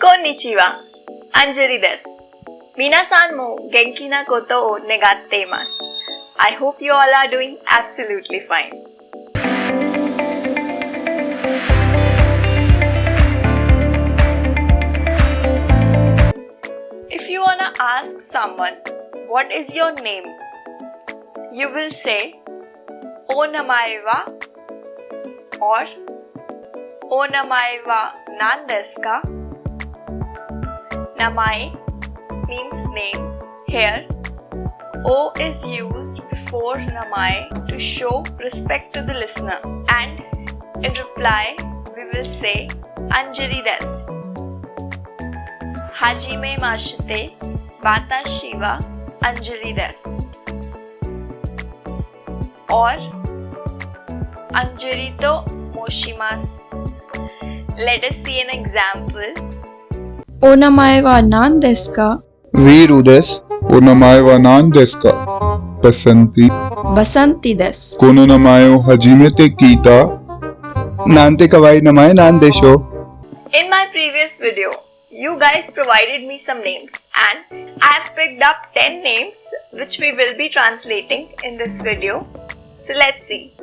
Konnichiwa, Anjali desu. Minasan mo genki na koto o negatte imasu. I hope you all are doing absolutely fine. If you wanna ask someone, what is your name? You will say, O namae wa or O namae wa nan desu ka? Namae means name. Here, O is used before namae to show respect to the listener. And in reply, we will say Anjali desu. Hajime mashite, watashi wa Anjali desu. Or Anjali to moshimasu. Let us see an example. O namae wa nan desu ka? Viru desu. O namae wa nan desu ka? Basanti. Basanti desu. Kono namae o hajimete kita. Nante kawai namae nan desho? In my previous video, you guys provided me some names and I have picked up 10 names which we will be translating in this video. So let's see.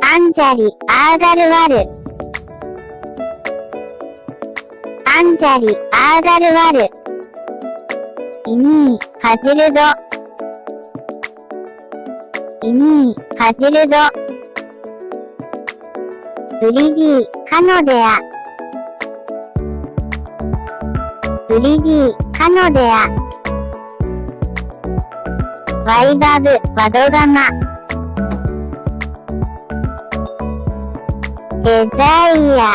ANJALI AGGARWALO ANJALI AGGARWALO IMI HAZILDO IMI HAZILDO VRIDDHI KANODIA VRIDDHI KANODIA Wabi wadogama DESIREE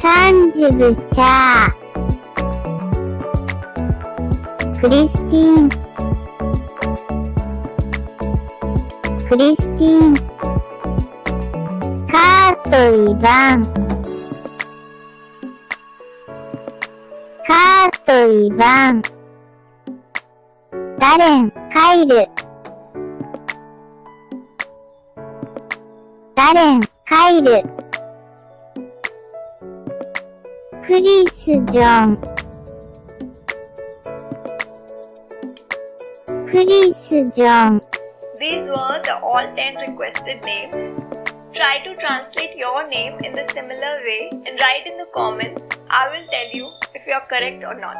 산지부샤 크리스틴カートイバンダレンカイルクリス・ジョンThese were the all 10 requested names. Try to translate your name in the similar way and write in the comments. I will tell you if you are correct or not.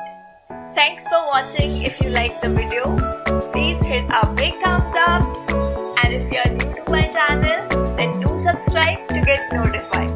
Thanks for watching. If you liked the video, please hit a big thumbs up. And if you are new to my channel, then do subscribe to get notified.